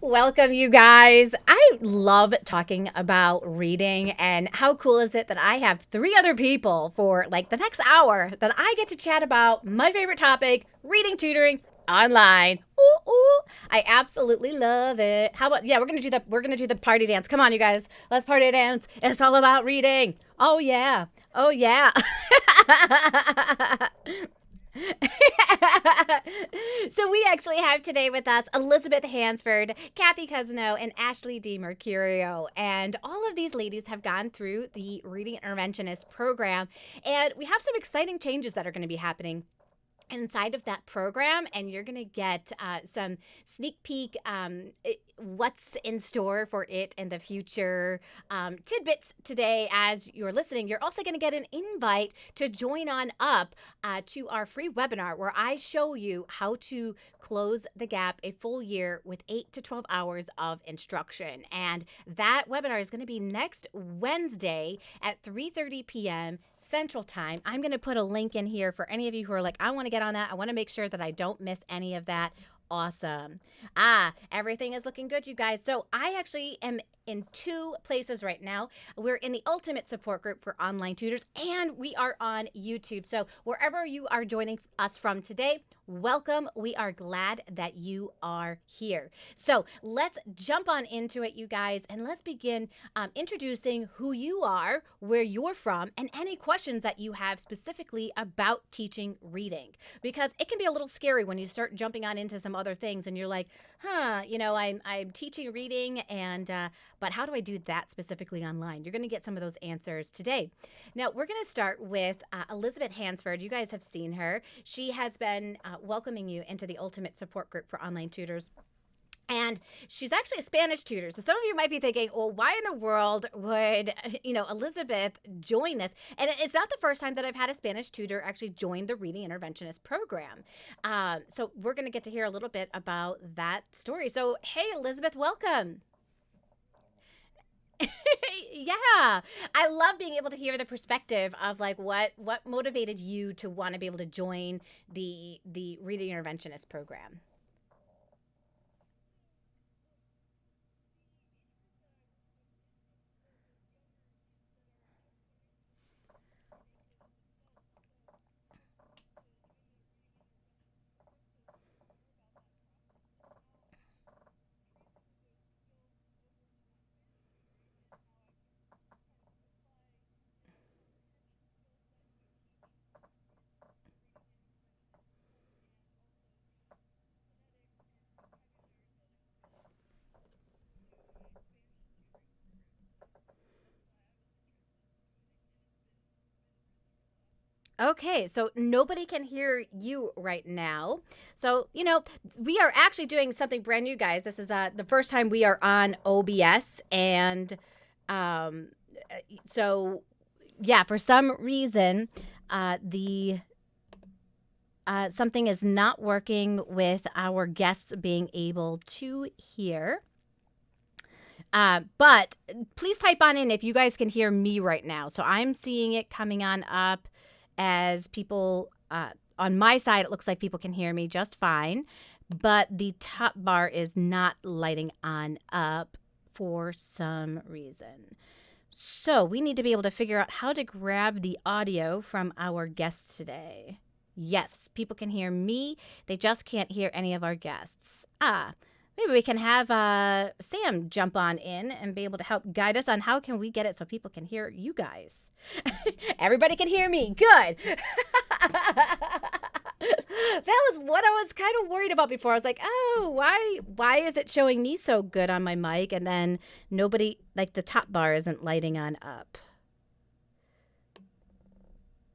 Welcome, you guys. I love talking about reading, and how cool is it that I have three other people for like the next hour that I get to chat about my favorite topic, reading tutoring online. Ooh, ooh. I absolutely love it. How about we're gonna do the party dance. Come on, you guys. Let's party dance. It's all about reading. Oh yeah. Oh yeah. So we actually have today with us Elizabeth Hansford, Kathy Cousino, and Ashley D. Mercurio. And all of these ladies have gone through the Reading Interventionist program. And we have some exciting changes that are going to be happening inside of that program, and you're going to get some sneak peek what's in store for it in the future tidbits today as you're listening. You're also going to get an invite to join on up to our free webinar where I show you how to close the gap a full year with 8 to 12 hours of instruction. And that webinar is going to be next Wednesday at 3:30 p.m. Central Time. I'm going to put a link in here for any of you who are like, I want to get on that. I want to make sure that I don't miss any of that. Awesome. Everything is looking good, you guys. So I actually am in two places right now. We're in the ultimate support group for online tutors, and we are on YouTube. So wherever you are joining us from today, welcome. We are glad that you are here. So let's jump on into it, you guys, and let's begin introducing who you are, where you're from, and any questions that you have specifically about teaching reading. Because it can be a little scary when you start jumping on into some other things and you're like, I'm teaching reading, and but how do I do that specifically online? You're going to get some of those answers today. Now, we're going to start with Elizabeth Hansford. You guys have seen her. She has been welcoming you into the Ultimate Support Group for Online Tutors. And she's actually a Spanish tutor. So some of you might be thinking, well, why in the world would, Elizabeth join this? And it's not the first time that I've had a Spanish tutor actually join the Reading Interventionist program. So we're going to get to hear a little bit about that story. So, hey, Elizabeth, welcome. Yeah, I love being able to hear the perspective of like what motivated you to want to be able to join the Reading Interventionist program. Okay, so nobody can hear you right now. So, we are actually doing something brand new, guys. This is the first time we are on OBS. And um, so, yeah, for some reason, the something is not working with our guests being able to hear. But please type on in if you guys can hear me right now. So I'm seeing it coming on up as people on my side. It looks like people can hear me just fine, but the top bar is not lighting on up for some reason. So we need to be able to figure out how to grab the audio from our guests today. Yes, people can hear me. They just can't hear any of our guests. Maybe we can have Sam jump on in and be able to help guide us on how can we get it so people can hear you guys. Everybody can hear me. Good. That was what I was kind of worried about before. I was like, oh, why is it showing me so good on my mic and then nobody, like the top bar isn't lighting on up?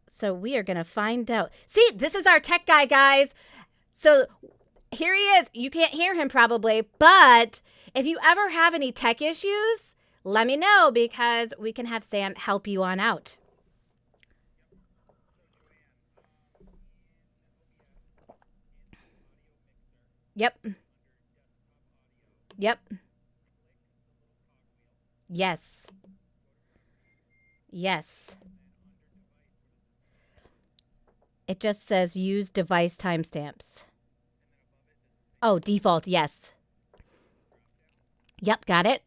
So we are going to find out. See, this is our tech guy, guys. So here he is. You can't hear him probably, but if you ever have any tech issues, let me know because we can have Sam help you on out. Yep. Yep. Yes. Yes. It just says use device timestamps. Oh, default, yes. Yep, got it.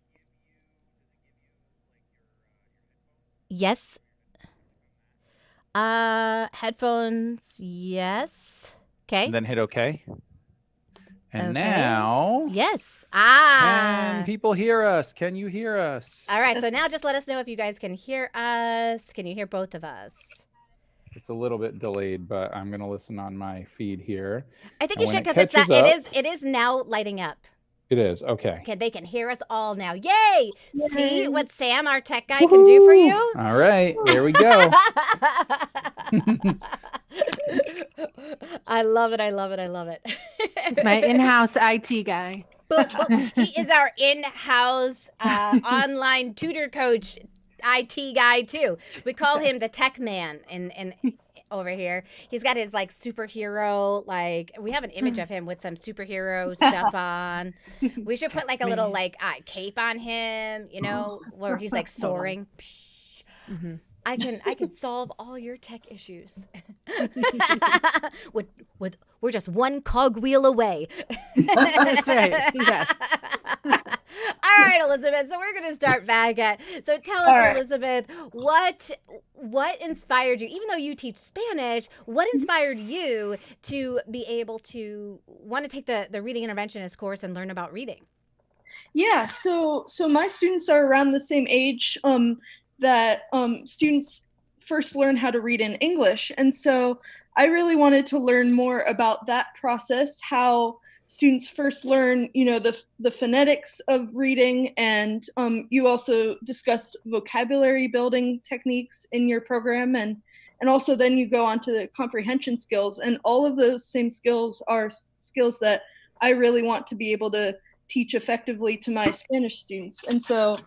Yes. Headphones. Yes. And Okay. then hit OK. And Okay. now, Yes. can people hear us? Can you hear us? All right. So Yes. now just let us know if you guys can hear us. Can you hear both of us? It's a little bit delayed, but I'm going to listen on my feed here. I think And you when should it because it's that catches up, it is now lighting up. it is. Okay. Okay, they can hear us all now. Yay! See Yay. what Sam, our tech guy, can do for Woohoo! you? All right. There we go. I love it. I love it. I love it. He's my in-house IT guy. Boop, boop. He is our in-house online tutor coach IT guy too. We call him the tech man in over here. He's got his like superhero, like we have an image of him with some superhero stuff on. We should put like a little like cape on him, you know, where he's like soaring. Mm-hmm. I can solve all your tech issues. with we're just one cogwheel away. That's right. Yes. All right, Elizabeth. So we're gonna start back at. So tell us, All right. Elizabeth, what inspired you? Even though you teach Spanish, what inspired you to be able to want to take the reading interventionist course and learn about reading? Yeah, so my students are around the same age that students first learn how to read in English. And so I really wanted to learn more about that process, how students first learn, the phonetics of reading. And you also discuss vocabulary building techniques in your program. And also then you go on to the comprehension skills. And all of those same skills are skills that I really want to be able to teach effectively to my Spanish students. And so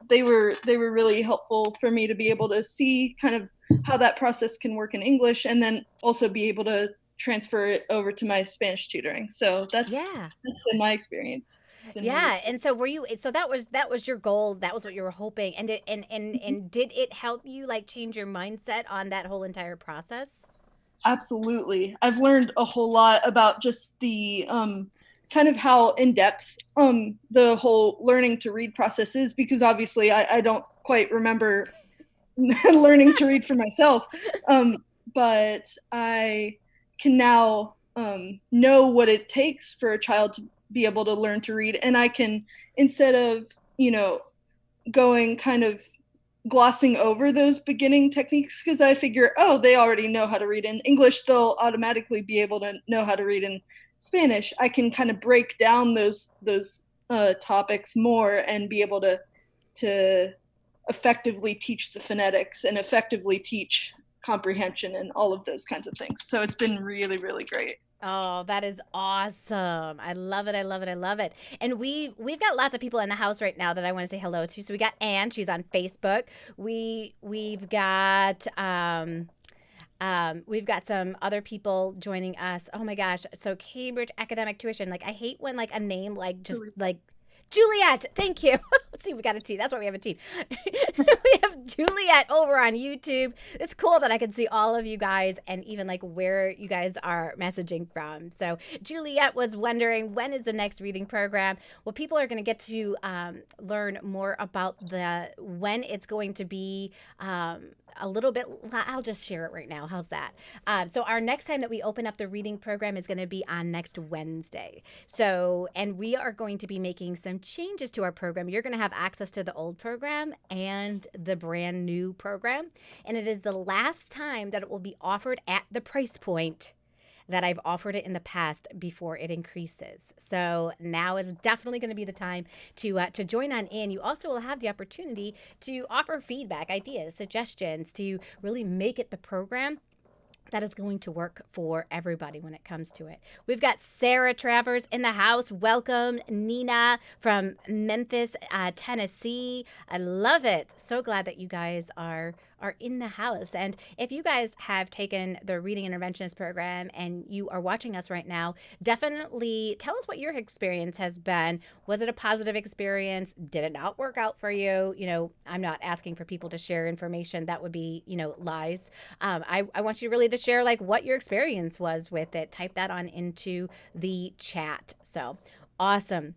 they were really helpful for me to be able to see kind of how that process can work in English, and then also be able to transfer it over to my Spanish tutoring. So that's been my experience. Yeah, and so were you? So that was your goal. That was what you were hoping, and and did it help you like change your mindset on that whole entire process? Absolutely, I've learned a whole lot about just the kind of how in-depth the whole learning to read process is, because obviously I don't quite remember learning to read for myself, but I can now know what it takes for a child to be able to learn to read, and I can, instead of going kind of glossing over those beginning techniques, because I figure, oh, they already know how to read in English, they'll automatically be able to know how to read in Spanish. I can kind of break down those topics more and be able to effectively teach the phonetics and effectively teach comprehension and all of those kinds of things. So it's been really, really great. Oh, that is awesome. I love it. I love it. I love it. And we've got lots of people in the house right now that I want to say hello to. So we got Anne, she's on Facebook. We've got we've got some other people joining us. Oh my gosh. So Cambridge Academic Tuition. Like I hate when like a name like just like Juliet, thank you. Let's see, we got a team. That's why we have a team. We have Juliet over on YouTube. It's cool that I can see all of you guys and even like where you guys are messaging from. So Juliet was wondering, when is the next reading program? Well, people are going to get to learn more about when it's going to be a little bit. I'll just share it right now. How's that? So our next time that we open up the reading program is going to be on next Wednesday. So, and we are going to be making some changes to our program. You're going to have access to the old program and the brand new program. And it is the last time that it will be offered at the price point that I've offered it in the past before it increases. So now is definitely going to be the time to join on in. You also will have the opportunity to offer feedback, ideas, suggestions to really make it the program that is going to work for everybody when it comes to it. We've got Sarah Travers in the house. Welcome, Nina from Memphis, Tennessee. I love it. So glad that you guys are in the house. And if you guys have taken the Reading Interventionist program and you are watching us right now, definitely tell us what your experience has been. Was it a positive experience? Did it not work out for you? You know, I'm not asking for people to share information that would be, lies. I want you really to share like what your experience was with it. Type that on into the chat. So awesome.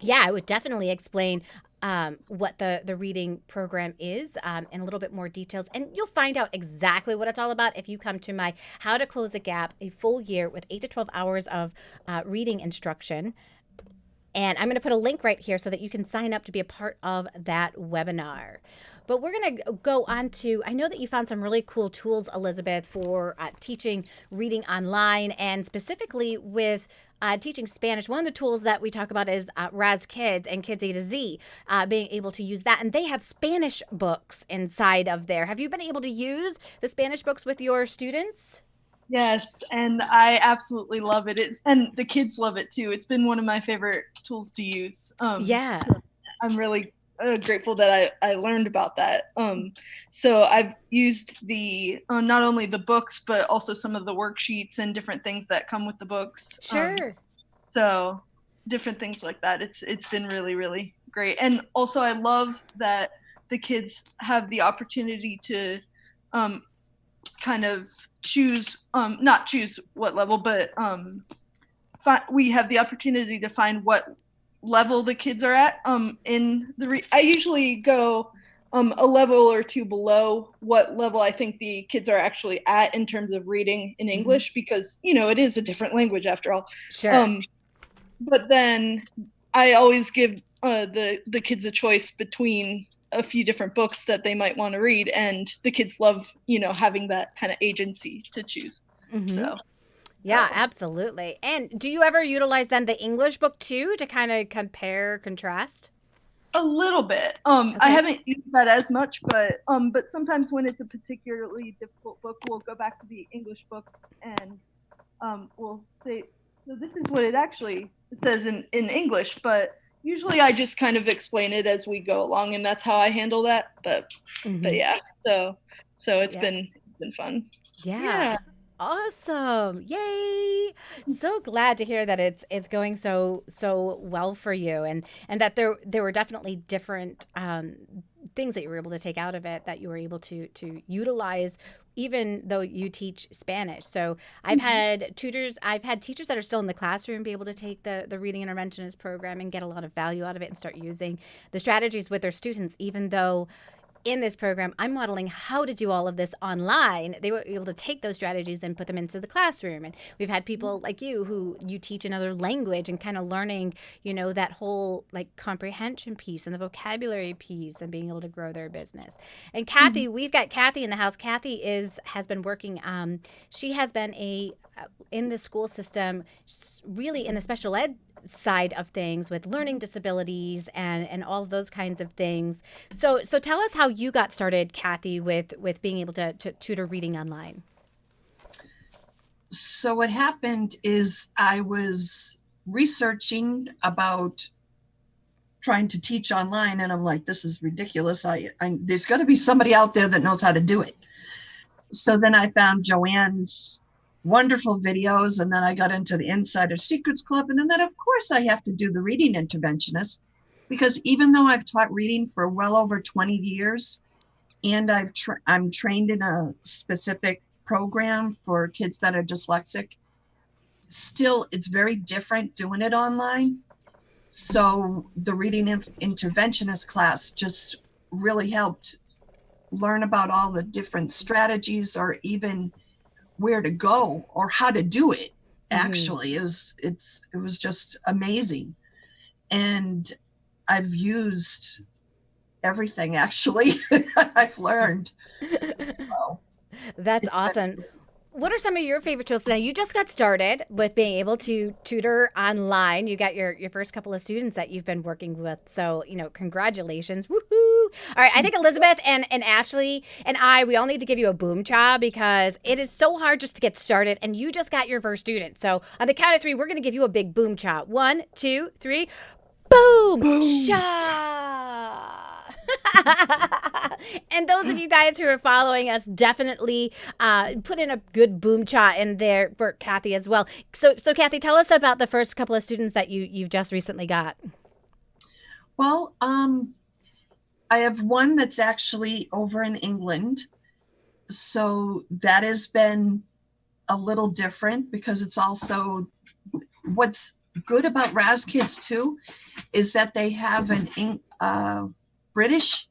Yeah, I would definitely explain what the reading program is in a little bit more details. And you'll find out exactly what it's all about if you come to my How to Close a Gap, a full year with 8 to 12 hours of reading instruction. And I'm going to put a link right here so that you can sign up to be a part of that webinar. But we're going to go on to, I know that you found some really cool tools, Elizabeth, for teaching reading online and specifically with teaching Spanish. One of the tools that we talk about is Raz Kids and Kids A to Z, being able to use that. And they have Spanish books inside of there. Have you been able to use the Spanish books with your students? Yes, and I absolutely love it. And the kids love it too. It's been one of my favorite tools to use. Yeah. I'm really grateful that I learned about that. So I've used the not only the books, but also some of the worksheets and different things that come with the books. Sure. So different things like that. It's been really, really great. And also I love that the kids have the opportunity to kind of choose, not choose what level, but we have the opportunity to find what level the kids are at in the I usually go a level or two below what level I think the kids are actually at in terms of reading in English, because it is a different language after all. Sure. But then I always give the kids a choice between a few different books that they might want to read, and the kids love having that kind of agency to choose. So Yeah, absolutely. And do you ever utilize then the English book too to kind of compare, contrast? a little bit. Okay. I haven't used that as much, but sometimes when it's a particularly difficult book, we'll go back to the English book and we'll say, so this is what it actually says in English, but usually I just kind of explain it as we go along, and that's how I handle that. But yeah, so it's been fun. Yeah. Awesome. Yay. So glad to hear that it's going so well for you, and that there were definitely different things that you were able to take out of it that you were able to utilize even though you teach Spanish. So I've had teachers that are still in the classroom be able to take the reading interventionist program and get a lot of value out of it and start using the strategies with their students, even though in this program, I'm modeling how to do all of this online. They were able to take those strategies and put them into the classroom. And we've had people like you who you teach another language and kind of learning, that whole like comprehension piece and the vocabulary piece and being able to grow their business. And Kathy, we've got Kathy in the house. Kathy has been working. She has been in the school system, really in the special ed side of things with learning disabilities and all of those kinds of things. So tell us how you got started, Kathy, with being able to tutor reading online. So what happened is I was researching about trying to teach online, and I'm like, this is ridiculous. There's got to be somebody out there that knows how to do it. So then I found Joanne's wonderful videos, and then I got into the Insider Secrets Club, and then of course I have to do the reading interventionist, because even though I've taught reading for well over 20 years and I'm trained in a specific program for kids that are dyslexic, still it's very different doing it online. So the reading interventionist class just really helped learn about all the different strategies, or even where to go or how to do it. Actually, it was just amazing. And I've used everything actually I've learned. So, That's awesome. What are some of your favorite tools? Now, you just got started with being able to tutor online. You got your first couple of students that you've been working with. So, congratulations. Woohoo. All right. I think Elizabeth and Ashley and we all need to give you a boom cha, because it is so hard just to get started, and you just got your first student. So on the count of 3, we're going to give you a big boom cha. 1, 2, 3. Boom cha. And those of you guys who are following us, definitely put in a good boom cha in there for Kathy as well. So Kathy, tell us about the first couple of students that you've just recently got. Well, I have one that's actually over in England. So that has been a little different, because it's also, what's good about Raz Kids too is that they have an British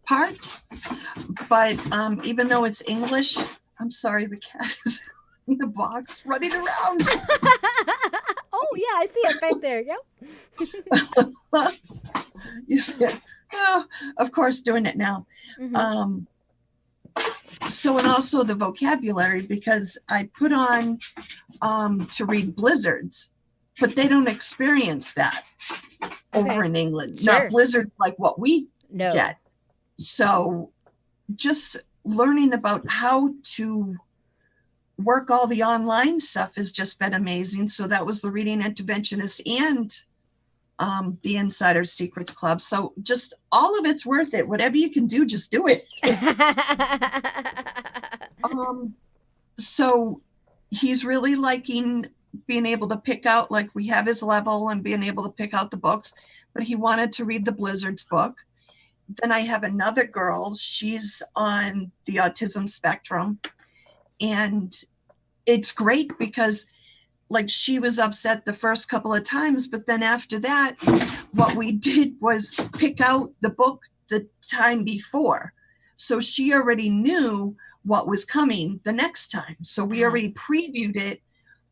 part, but even though it's English, I'm sorry, the cat is in the box running around. Oh yeah, I see it right there. Yep. You see it? Oh, of course, doing it now. Mhm. So, and also the vocabulary, because I put on to read blizzards, but they don't experience that over Okay. in England. Sure. Not blizzards like what we No. get. So just learning about how to work all the online stuff has just been amazing. So that was the Reading Interventionist and the Insider Secrets Club. So just all of it's worth it. Whatever you can do, just do it. So he's really liking being able to pick out, like we have his level and being able to pick out the books, but he wanted to read the Blizzards book. Then I have another girl, she's on the autism spectrum, and it's great because like she was upset the first couple of times, but then after that, what we did was pick out the book the time before. So she already knew what was coming the next time. So we already previewed it,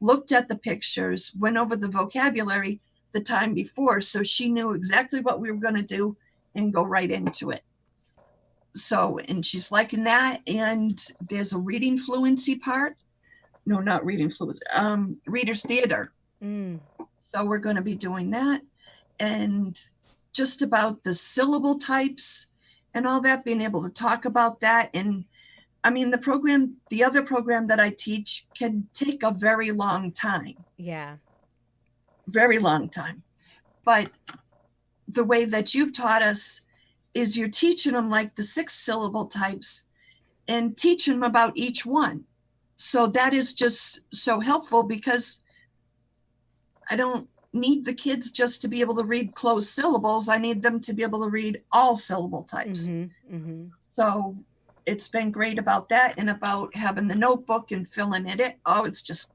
looked at the pictures, went over the vocabulary the time before. So she knew exactly what we were going to do and go right into it. So, and she's liking that. And there's a reading fluency part. No, not reading fluency, reader's theater. Mm. So we're going to be doing that. And just about the syllable types and all that, being able to talk about that. And I mean, the other program that I teach can take a very long time. Yeah. Very long time. But the way that you've taught us is you're teaching them like the 6 syllable types and teaching them about each one. So that is just so helpful because I don't need the kids just to be able to read closed syllables. I need them to be able to read all syllable types. Mm-hmm. Mm-hmm. So it's been great about that and about having the notebook and filling it in. Oh, it's just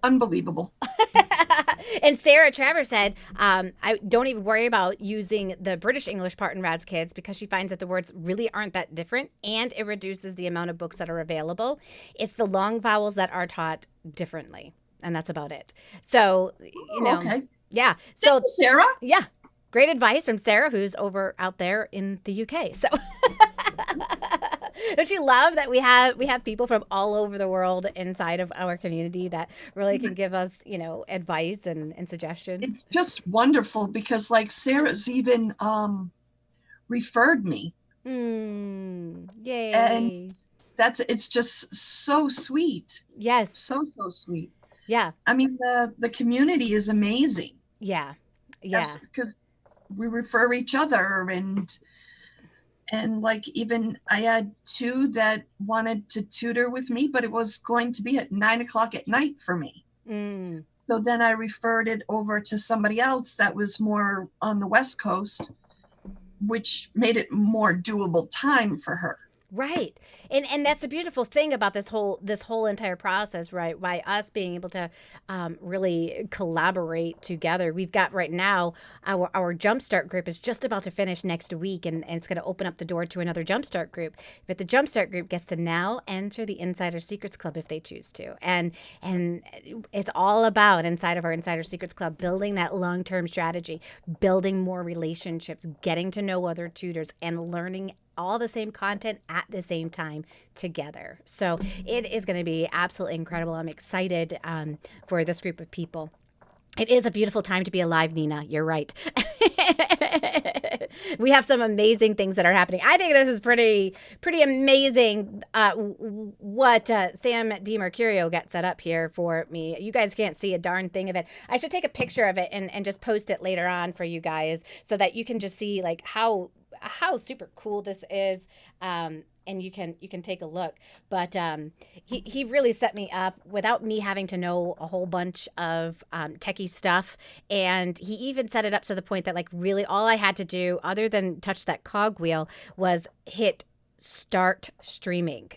unbelievable. And Sarah Travers said, I don't even worry about using the British English part in Rad's Kids because she finds that the words really aren't that different and it reduces the amount of books that are available. It's the long vowels that are taught differently. And that's about it. So, you know, Okay. yeah. Thank So, you, Sarah. yeah, great advice from Sarah, who's over out there in the UK. So, don't you love that we have people from all over the world inside of our community that really can give us, you know, advice and suggestions? It's just wonderful because like Sarah's even referred me. Yay. And it's just so sweet. Yes. So sweet. Yeah. I mean, the community is amazing. Yeah. Yeah. Because we refer each other and like even I had 2 that wanted to tutor with me, but it was going to be at 9:00 at night for me. So then I referred it over to somebody else that was more on the West Coast, which made it more doable time for her. Right. And that's a beautiful thing about this whole entire process, right? By us being able to really collaborate together. We've got right now our Jumpstart group is just about to finish next week, and it's going to open up the door to another Jumpstart group. But the Jumpstart group gets to now enter the Insider Secrets Club if they choose to, and it's all about inside of our Insider Secrets Club building that long-term strategy, building more relationships, getting to know other tutors, and learning all the same content at the same time together. So it is going to be absolutely incredible. I'm excited for this group of people. It is a beautiful time to be alive, Nina. You're right. We have some amazing things that are happening. I think this is pretty amazing what Sam DiMercurio got set up here for me. You guys can't see a darn thing of it. I should take a picture of it and just post it later on for you guys so that you can just see like how super cool this is. And you can take a look. But he really set me up without me having to know a whole bunch of techie stuff. And he even set it up to the point that like really all I had to do other than touch that cogwheel was hit start streaming.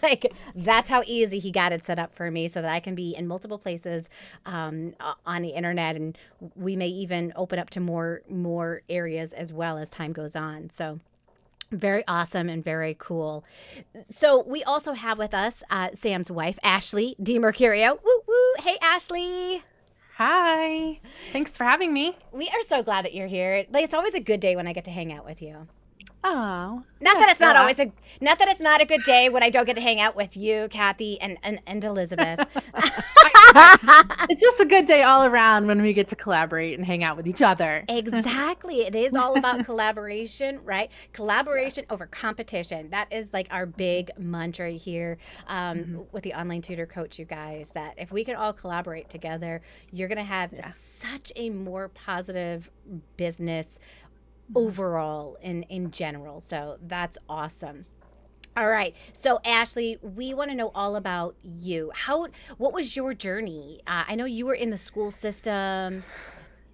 Like, that's how easy he got it set up for me so that I can be in multiple places on the internet, and we may even open up to more areas as well as time goes on. So very awesome and very cool. So we also have with us Sam's wife, Ashley DiMercurio. Woo woo! Hey, Ashley. Hi. Thanks for having me. We are so glad that you're here. Like, it's always a good day when I get to hang out with you. Oh. Not that it's not always not that it's not a good day when I don't get to hang out with you, Kathy, and Elizabeth. It's just a good day all around when we get to collaborate and hang out with each other. Exactly. It is all about collaboration, right? Collaboration over competition. That is like our big mantra here with the online tutor coach, you guys, that if we can all collaborate together, you're going to have such a more positive business overall in general. So that's awesome. All right. So Ashley, we want to know all about you. What was your journey? I know you were in the school system.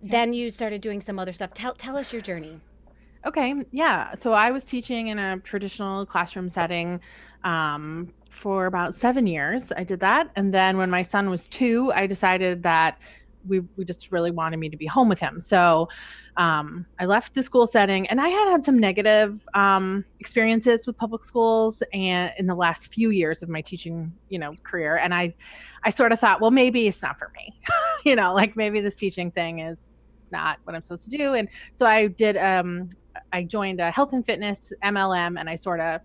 Then you started doing some other stuff. Tell us your journey. Okay. Yeah. So I was teaching in a traditional classroom setting for about 7 years. I did that. And then when my son was 2, I decided that we just really wanted me to be home with him. So I left the school setting, and I had some negative experiences with public schools and in the last few years of my teaching, career. And I sort of thought, well, maybe it's not for me, like maybe this teaching thing is not what I'm supposed to do. And so I did, I joined a health and fitness MLM, and I sort of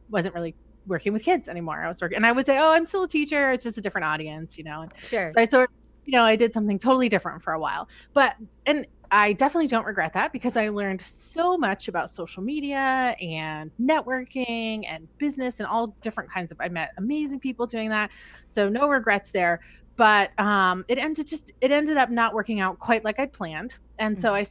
wasn't really working with kids anymore. And I would say, oh, I'm still a teacher. It's just a different audience, And Sure. so I sort of, I did something totally different for a while, and I definitely don't regret that because I learned so much about social media and networking and business and all different kinds I met amazing people doing that. So no regrets there. But it ended up not working out quite like I'd planned. And so I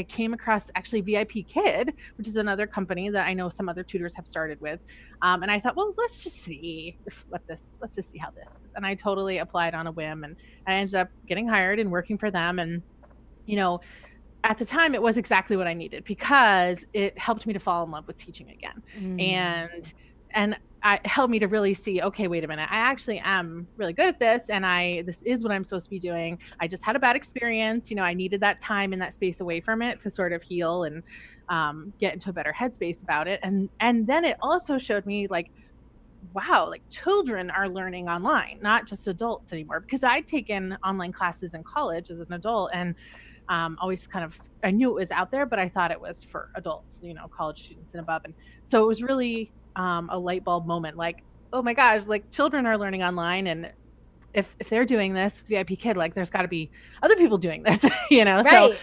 came across actually VIP Kid, which is another company that I know some other tutors have started with. And I thought, well, let's just see how this is. And I totally applied on a whim, and I ended up getting hired and working for them. And, at the time it was exactly what I needed because it helped me to fall in love with teaching again. And it helped me to really see, okay, wait a minute, I actually am really good at this, and this is what I'm supposed to be doing. I just had a bad experience. I needed that time and that space away from it to sort of heal and get into a better headspace about it. And then it also showed me wow, children are learning online, not just adults anymore, because I'd taken online classes in college as an adult, and always I knew it was out there, but I thought it was for adults, college students and above. And so it was really a light bulb moment, oh my gosh, children are learning online, and if they're doing this with VIP Kid, there's got to be other people doing this, Right. So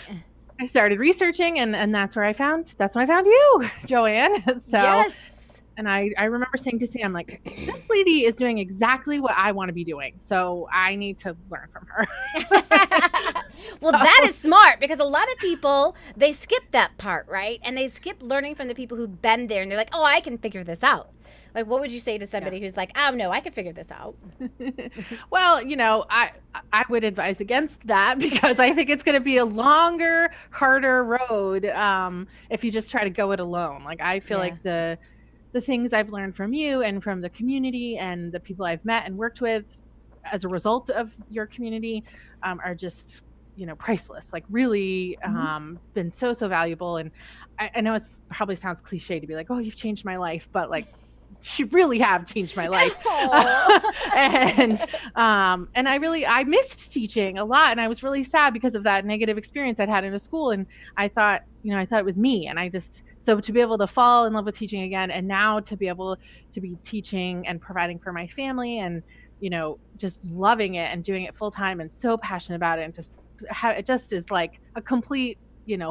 I started researching, and that's when I found you, Joanne. So yes. And I remember saying to Sam, this lady is doing exactly what I want to be doing, so I need to learn from her. Well, that is smart, because a lot of people, they skip that part, right? And they skip learning from the people who've been there, and they're like, oh, I can figure this out. What would you say to somebody who's like, oh, no, I can figure this out? Well, I would advise against that, because I think it's going to be a longer, harder road if you just try to go it alone. I feel like the things I've learned from you and from the community and the people I've met and worked with as a result of your community are just, priceless, really been so valuable. And I know it probably sounds cliche to be like, oh, you've changed my life, but you really have changed my life. And I missed teaching a lot, and I was really sad because of that negative experience I'd had in a school. And I thought it was me. And so to be able to fall in love with teaching again, and now to be able to be teaching and providing for my family, and, just loving it and doing it full time and so passionate about it, and it just is a complete,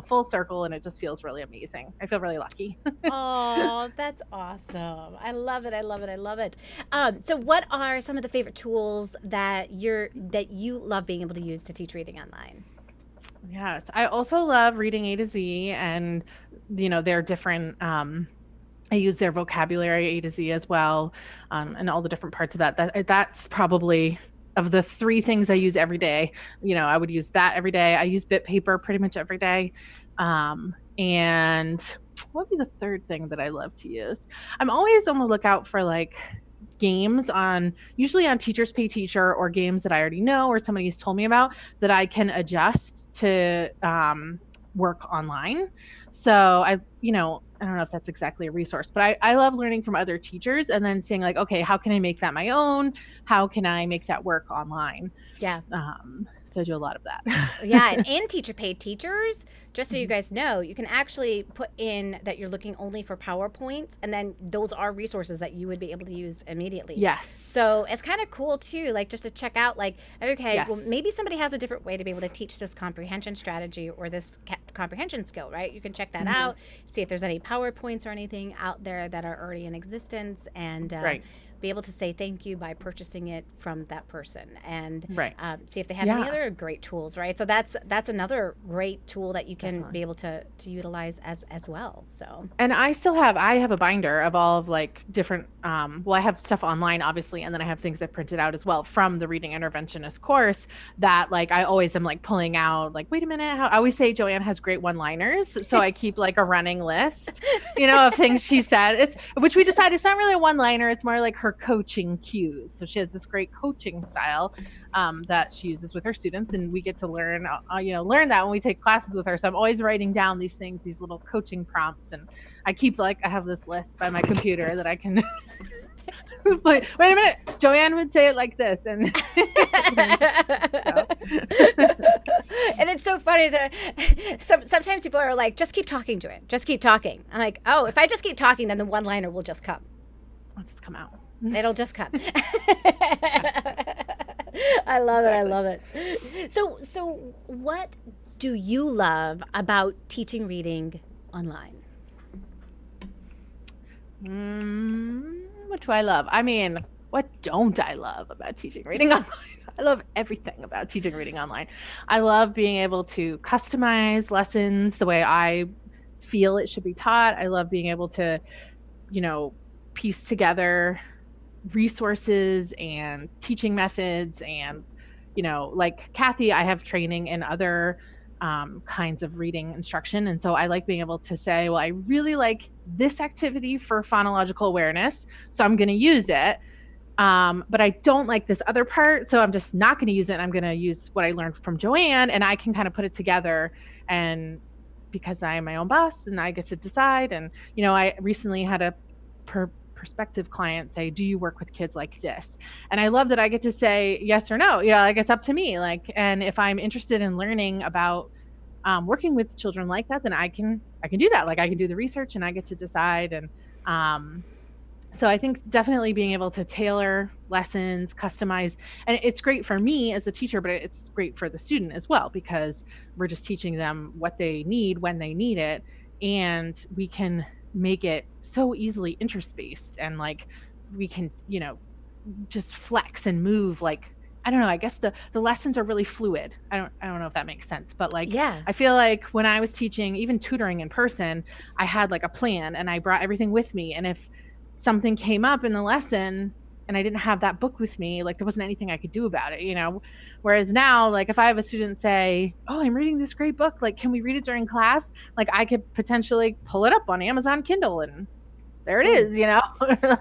full circle, and it just feels really amazing. I feel really lucky. Oh, that's awesome. I love it. I love it. I love it. So what are some of the favorite tools that you love being able to use to teach reading online? Yes, I also love reading A to Z, and they're different. I use their vocabulary A to Z as well, and all the different parts of that. That's probably of the 3 things I use every day. I would use that every day. I use Bit Paper pretty much every day, And what would be the third thing that I love to use? I'm always on the lookout for like games usually on Teachers Pay Teacher, or games that I already know or somebody's told me about that I can adjust to work online. So I don't know if that's exactly a resource, but I love learning from other teachers and then saying like, okay, how can I make that my own? How can I make that work online? Yeah. So I do a lot of that. Yeah, and in Teacher Paid Teachers, just so you guys know, you can actually put in that you're looking only for PowerPoints, and then those are resources that you would be able to use immediately. Yes. So it's kind of cool too, like just to check out, like, okay, Yes. well, maybe somebody has a different way to be able to teach this comprehension strategy or this comprehension skill, right? You can check that out, see if there's any PowerPoints or anything out there that are already in existence, and Right. be able to say thank you by purchasing it from that person, and Right. see if they have any other great tools, right? So that's another great tool that you can Definitely. be able to utilize as well. So And I have a binder of all of like different well, I have stuff online obviously, and then I have things I printed out as well from the Reading Interventionist course that like I always am like pulling out like, wait a minute, I always say Joanne has great one-liners, so I keep like a running list, of things she said. Which we decided it's not really a one-liner, it's more like her coaching cues. So she has this great coaching style that she uses with her students, and we get to learn that when we take classes with her. So I'm always writing down these things, these little coaching prompts, and I have this list by my computer that I can but wait a minute, Joanne would say it like this, and and it's so funny that sometimes people are like, just keep talking to it, just keep talking. I'm like, oh, if I just keep talking, then the one-liner will just come. I'll just come out. It'll just come. I love it. I love it. So what do you love about teaching reading online? What do I love? I mean, what don't I love about teaching reading online? I love everything about teaching reading online. I love being able to customize lessons the way I feel it should be taught. I love being able to, piece together resources and teaching methods, and like Kathy, I have training in other kinds of reading instruction, and so I like being able to say, well, I really like this activity for phonological awareness, so I'm going to use it, but I don't like this other part, so I'm just not going to use it, and I'm going to use what I learned from Joanne, and I can kind of put it together, and because I am my own boss and I get to decide. And I recently had a prospective client say, do you work with kids like this? And I love that I get to say yes or no, like it's up to me. Like, and if I'm interested in learning about working with children like that, then I can do that. Like I can do the research and I get to decide. And so I think definitely being able to tailor lessons, customize, and it's great for me as a teacher, but it's great for the student as well, because we're just teaching them what they need when they need it. And we can make it so easily interest-based, and like we can just flex and move. Like I don't know, I guess the lessons are really fluid. I don't know if that makes sense, but like I feel like when I was teaching even tutoring in person, I had like a plan and I brought everything with me, and if something came up in the lesson and I didn't have that book with me, like there wasn't anything I could do about it, Whereas now, like if I have a student say, oh, I'm reading this great book, like can we read it during class? Like I could potentially pull it up on Amazon Kindle and there it is,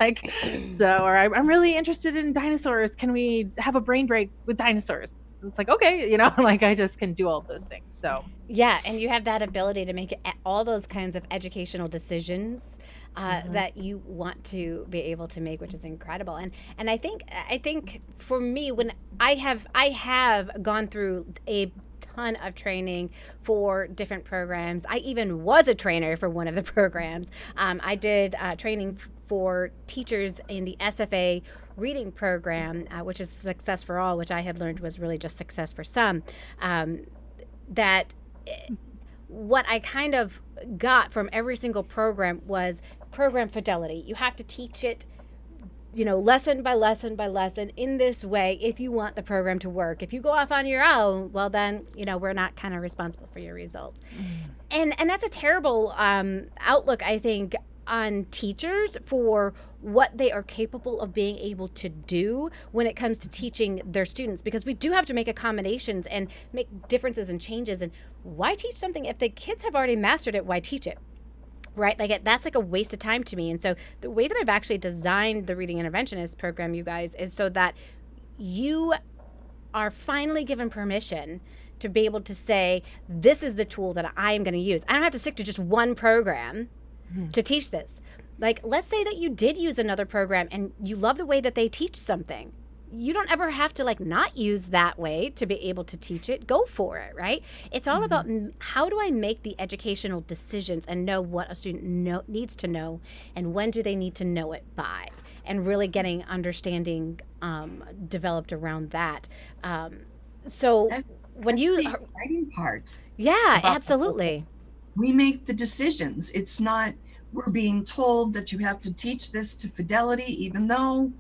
like, so, or I'm really interested in dinosaurs. Can we have a brain break with dinosaurs? It's like, okay, like I just can do all of those things. So yeah, and you have that ability to make all those kinds of educational decisions that you want to be able to make, which is incredible. And I think for me, when I have gone through a ton of training for different programs. I even was a trainer for one of the programs. I did training for teachers in the SFA reading program, which is Success for All, which I had learned was really just success for some. That what I kind of got from every single program was program fidelity. You have to teach it, lesson by lesson by lesson in this way if you want the program to work. If you go off on your own, well then, we're not kind of responsible for your results. And that's a terrible outlook, I think, on teachers for what they are capable of being able to do when it comes to teaching their students, because we do have to make accommodations and make differences and changes. And why teach something if the kids have already mastered it? Why teach it? Right? Like that's like a waste of time to me. And so the way that I've actually designed the Reading Interventionist program, you guys, is so that you are finally given permission to be able to say, this is the tool that I am going to use. I don't have to stick to just one program to teach this. Like, let's say that you did use another program and you love the way that they teach something. You don't ever have to like not use that way to be able to teach it. Go for it, right? It's all about how do I make the educational decisions and know what a student needs to know and when do they need to know it by, and really getting understanding developed around that. So when That's you, the exciting part. yeah, about absolutely. We make the decisions. It's not, we're being told that you have to teach this to Fidelity, even though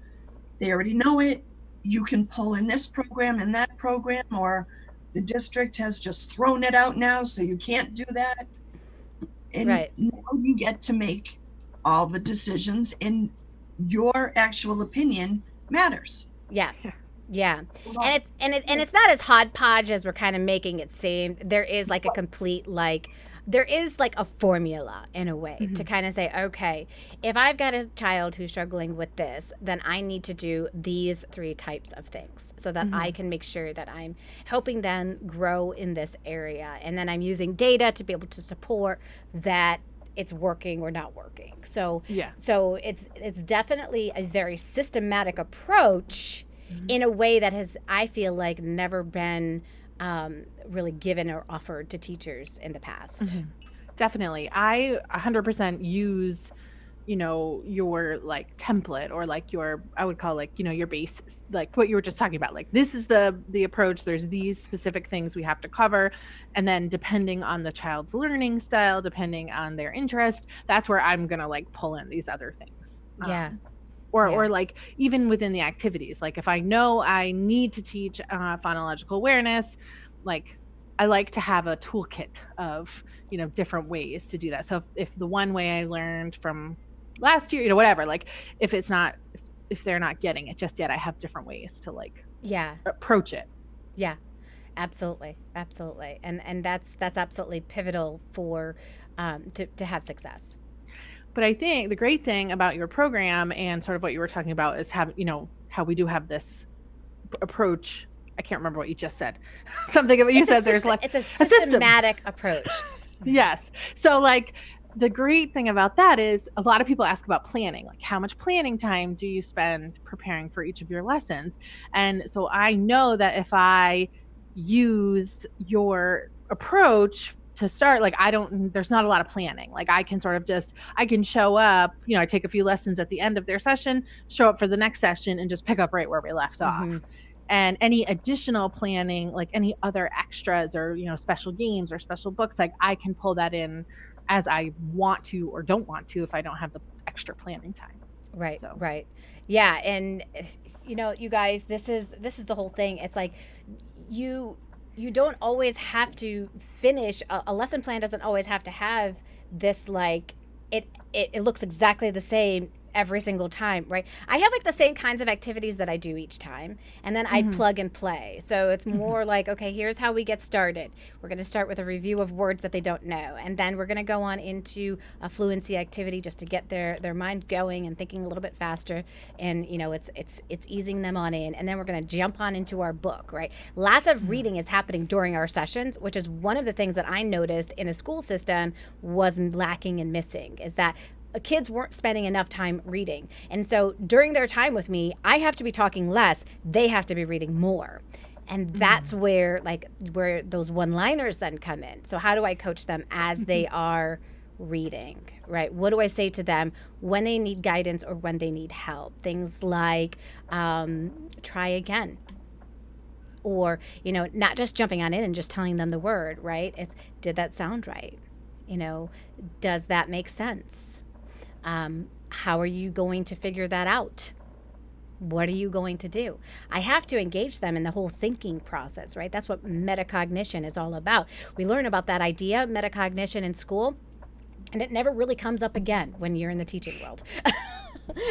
they already know it. You can pull in this program and that program, or the district has just thrown it out now, so you can't do that. And Right. now you get to make all the decisions, and your actual opinion matters. Yeah. Yeah. And it's not as hodgepodge as we're kind of making it seem. There is like a complete there is like a formula in a way to kind of say, okay, if I've got a child who's struggling with this, then I need to do these 3 types of things so that I can make sure that I'm helping them grow in this area. And then I'm using data to be able to support that it's working or not working. So it's definitely a very systematic approach in a way that has, I feel like, never been really given or offered to teachers in the past. Definitely. I 100% use, your like template, or like your, I would call like, your base, like what you were just talking about. Like, this is the approach. There's these specific things we have to cover. And then depending on the child's learning style, depending on their interest, that's where I'm going to like pull in these other things. Yeah. Or like even within the activities, like if I know I need to teach phonological awareness, like I like to have a toolkit of, different ways to do that. So if the one way I learned from last year, whatever, like if they're not getting it just yet, I have different ways to like approach it. Yeah, absolutely. Absolutely. And that's absolutely pivotal for to have success. But I think the great thing about your program and sort of what you were talking about is how we do have this approach. I can't remember what you just said. Something about you said there's like it's a systematic approach. Yes. So like the great thing about that is a lot of people ask about planning, like how much planning time do you spend preparing for each of your lessons? And so I know that if I use your approach to start, like there's not a lot of planning. Like I can sort of I can show up, I take a few lessons at the end of their session, show up for the next session and just pick up right where we left off. And any additional planning, like any other extras or, special games or special books, like I can pull that in as I want to or don't want to if I don't have the extra planning time. Right. So. Right. Yeah. And you guys, this is the whole thing. It's like you don't always have to finish a lesson plan. Doesn't always have to have this like it looks exactly the same every single time, right? I have like the same kinds of activities that I do each time, and then I plug and play. So it's more like, okay, here's how we get started. We're going to start with a review of words that they don't know, and then we're going to go on into a fluency activity just to get their mind going and thinking a little bit faster, and it's easing them on in, and then we're going to jump on into our book, right? Lots of reading is happening during our sessions, which is one of the things that I noticed in the school system was lacking and missing, is that kids weren't spending enough time reading. And so during their time with me, I have to be talking less. They have to be reading more. And that's where those one-liners then come in. So how do I coach them as they are reading, right? What do I say to them when they need guidance or when they need help? Things like try again. Or, not just jumping on in and just telling them the word, right? It's, did that sound right? Does that make sense? How are you going to figure that out? What are you going to do? I have to engage them in the whole thinking process, right? That's what metacognition is all about. We learn about that idea, metacognition, in school. And it never really comes up again when you're in the teaching world.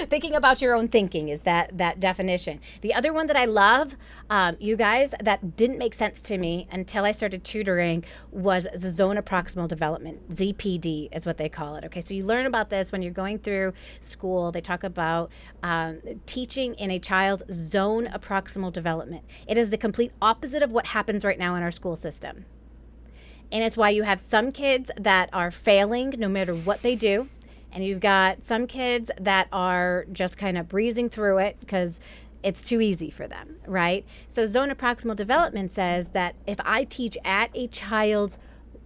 Thinking about your own thinking is that definition. The other one that I love, you guys, that didn't make sense to me until I started tutoring, was the zone of proximal development. ZPD is what they call it. Okay, so you learn about this when you're going through school. They talk about teaching in a child's zone of proximal development. It is the complete opposite of what happens right now in our school system. And it's why you have some kids that are failing no matter what they do. And you've got some kids that are just kind of breezing through it because it's too easy for them, right? So zone of proximal development says that if I teach at a child's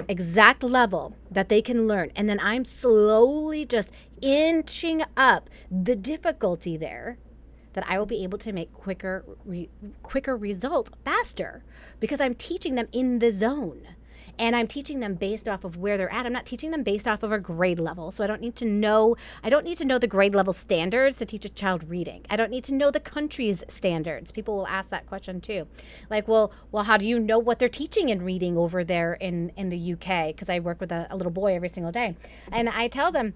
exact level that they can learn, and then I'm slowly just inching up the difficulty there, that I will be able to make quicker results faster because I'm teaching them in the zone. And I'm teaching them based off of where they're at. I'm not teaching them based off of a grade level. So I don't need to know the grade level standards to teach a child reading. I don't need to know the country's standards. People will ask that question too. Like, well, how do you know what they're teaching in reading over there in the UK? Because I work with a little boy every single day. And I tell them,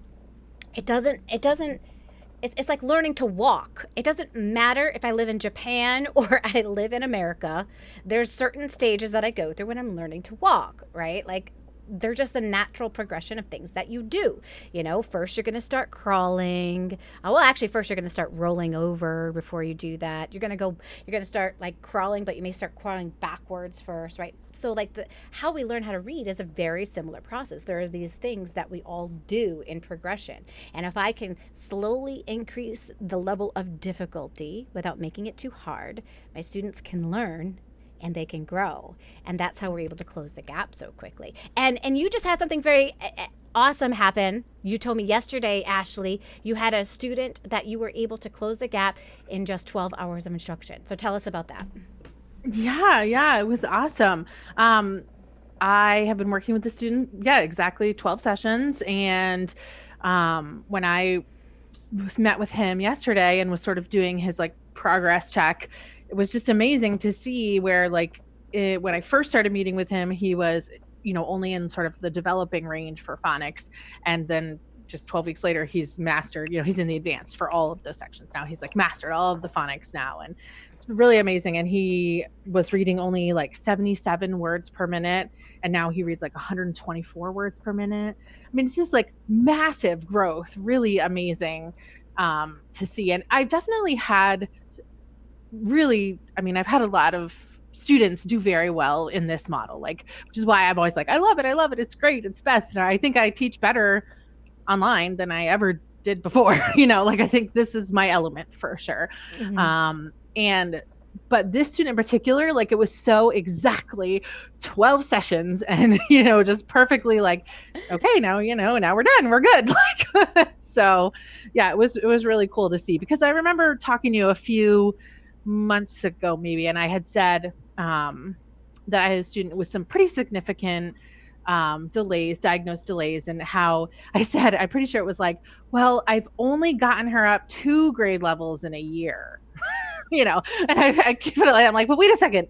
it's like learning to walk. It doesn't matter if I live in Japan or I live in America. There's certain stages that I go through when I'm learning to walk, right? Like, they're just the natural progression of things that you do. You know, first you're going to start crawling. First you're going to start rolling over before you do that. You're going to start like crawling, but you may start crawling backwards first, right? So like how we learn how to read is a very similar process. There are these things that we all do in progression. And if I can slowly increase the level of difficulty without making it too hard, my students can learn and they can grow. And that's how we're able to close the gap so quickly. And you just had something very awesome happen. You told me yesterday, Ashley, you had a student that you were able to close the gap in just 12 hours of instruction. So tell us about that. Yeah, it was awesome. I have been working with the student, exactly 12 sessions. And when I met with him yesterday and was sort of doing his like progress check, it was just amazing to see where when I first started meeting with him, he was, only in sort of the developing range for phonics. And then just 12 weeks later, he's mastered, he's in the advanced for all of those sections now. He's like mastered all of the phonics now. And it's really amazing. And he was reading only like 77 words per minute. And now he reads like 124 words per minute. I mean, it's just like massive growth, really amazing to see. And I definitely had I've had a lot of students do very well in this model, which is why I'm always like, I love it. It's great. It's best. And I think I teach better online than I ever did before. I think this is my element for sure. Mm-hmm. But this student in particular, it was so exactly 12 sessions and, just perfectly okay, now, now we're done. We're good. So yeah, it was really cool to see, because I remember talking to you a few months ago maybe, and I had said that I had a student with some pretty significant diagnosed delays, and how I said, I'm pretty sure it was well, I've only gotten her up 2 grade levels in a year. And I keep it I'm like, but wait a second.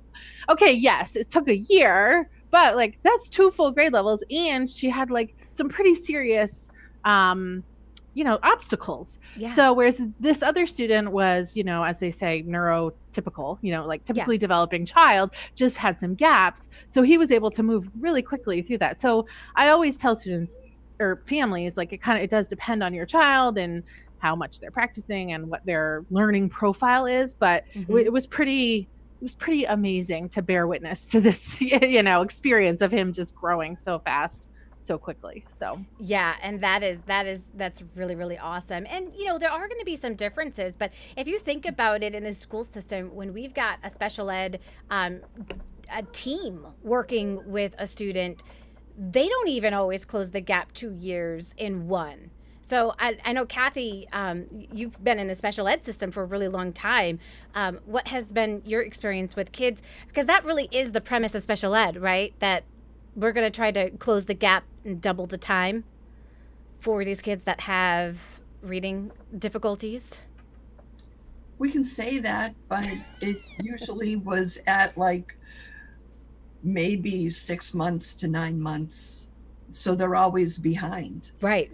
Okay, yes, it took a year, but that's 2 full grade levels, and she had some pretty serious obstacles. Yeah. So whereas this other student was, as they say, neurotypical, typically developing child, just had some gaps. So he was able to move really quickly through that. So I always tell students or families, it does depend on your child and how much they're practicing and what their learning profile is. But mm-hmm. it was pretty amazing to bear witness to this, experience of him just growing so fast, so quickly. So yeah, and that's really, really awesome. And there are going to be some differences, but if you think about it in the school system, when we've got a special ed a team working with a student, they don't even always close the gap 2 years in one. So I know, Kathy, you've been in the special ed system for a really long time. What has been your experience with kids? Because that really is the premise of special ed, right? That we're going to try to close the gap and double the time for these kids that have reading difficulties. We can say that, but it usually was at maybe 6 months to 9 months so they're always behind. Right.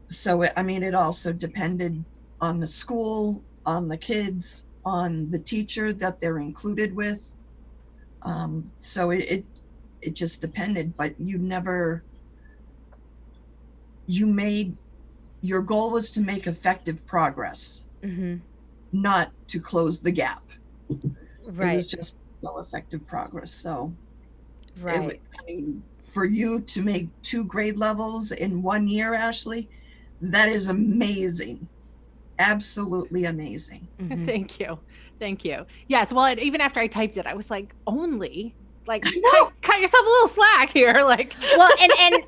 So I mean, it also depended on the school, on the kids, on the teacher that they're included with. So it just depended, but your goal was to make effective progress, not to close the gap. Right. It was just no effective progress. So right. I mean, for you to make 2 grade levels in 1 year, Ashley, that is amazing. Absolutely amazing. Thank you. Thank you. Yes. Well, even after I typed it, I was like, only like cut yourself a little slack here. Like, well,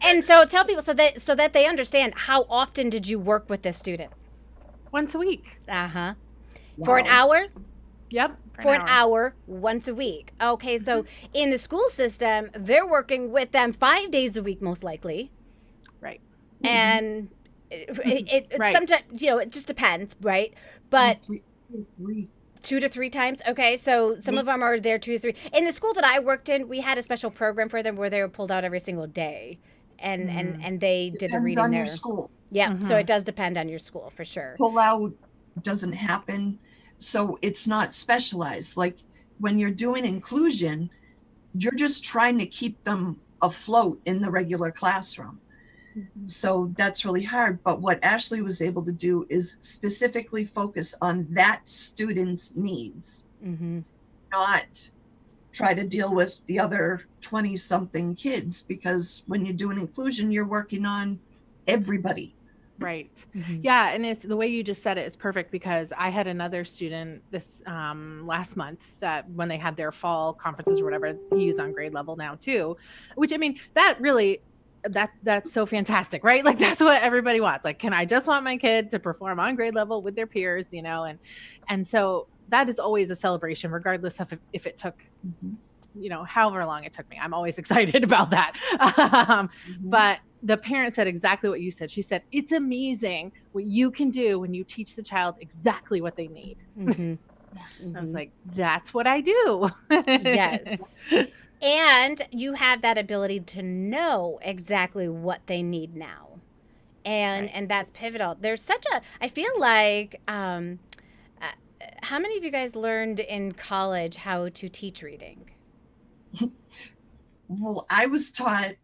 and so tell people so that they understand, how often did you work with this student? Once a week. Wow. For an Wow. hour? Yep. For an hour once a week. Okay, so in the school system, they're working with them 5 days a week, most likely. Right. And it Right. sometimes, it just depends, right? But 3. 2 to 3 times. Okay, so some of them are there 2 to 3. In the school that I worked in, we had a special program for them where they were pulled out every single day, and they did the Depends reading on there. your school. Yeah, so it does depend on your school for sure. Pull out doesn't happen, so it's not specialized. Like when you're doing inclusion, you're just trying to keep them afloat in the regular classroom. So that's really hard. But what Ashley was able to do is specifically focus on that student's needs, not try to deal with the other 20-something kids, because when you do an inclusion, you're working on everybody. Right. Yeah. And it's the way you just said it is perfect, because I had another student this last month that when they had their fall conferences or whatever, he's on grade level now too, which, I mean, that really, that's so fantastic, right? Like that's what everybody wants. Like, I just want my kid to perform on grade level with their peers, and so that is always a celebration, regardless of if it took, however long it took me. I'm always excited about that. But the parent said exactly what you said. She said, it's amazing what you can do when you teach the child exactly what they need. Yes. I was like, that's what I do. Yes. And you have that ability to know exactly what they need now. And that's pivotal. There's such I feel like, how many of you guys learned in college how to teach reading? Well, I was taught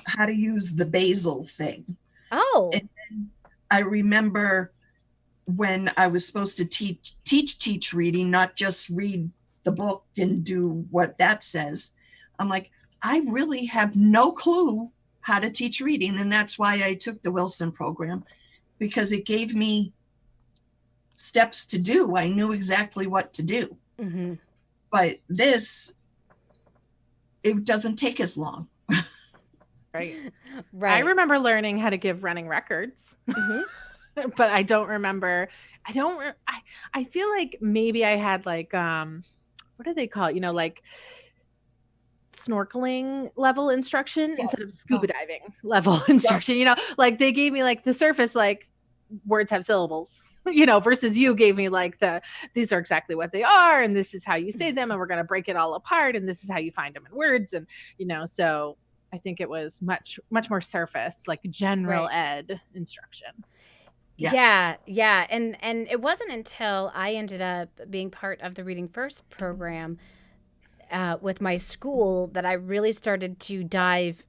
how to use the basil thing. Oh. And then I remember when I was supposed to teach reading, not just read the book and do what that says. I'm like, I really have no clue how to teach reading. And that's why I took the Wilson program, because it gave me steps to do. I knew exactly what to do. But this, it doesn't take as long. Right. Right. I remember learning how to give running records, but I don't remember. I feel like maybe I had like, what do they call it? Like snorkeling level instruction instead of scuba diving level instruction, like they gave me like the surface, like words have syllables, versus you gave me like these are exactly what they are. And this is how you say them. And we're going to break it all apart. And this is how you find them in words. And, so I think it was much, much more surface, like general ed instruction. Yeah. And it wasn't until I ended up being part of the Reading First program with my school that I really started to dive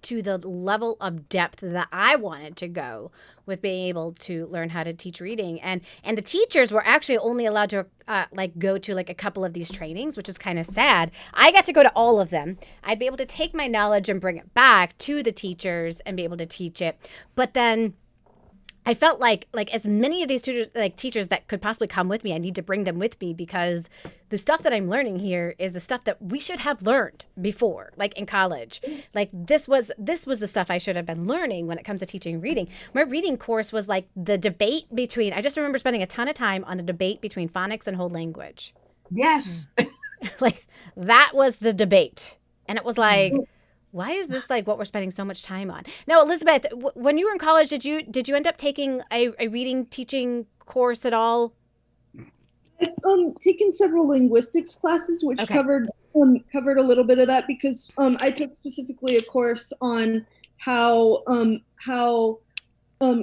to the level of depth that I wanted to go with being able to learn how to teach reading. And the teachers were actually only allowed to go to like a couple of these trainings, which is kind of sad. I got to go to all of them. I'd be able to take my knowledge and bring it back to the teachers and be able to teach it. But then I felt like as many of these teachers that could possibly come with me, I need to bring them with me, because the stuff that I'm learning here is the stuff that we should have learned before, like in college. Like this was the stuff I should have been learning when it comes to teaching reading. My reading course was like the debate between, I just remember spending a ton of time on the debate between phonics and whole language. Yes. Like that was the debate. And it was like, why is this like what we're spending so much time on? Now, Elizabeth, when you were in college, did you end up taking a reading teaching course at all? I've taken several linguistics classes, which covered covered a little bit of that because I took specifically a course on how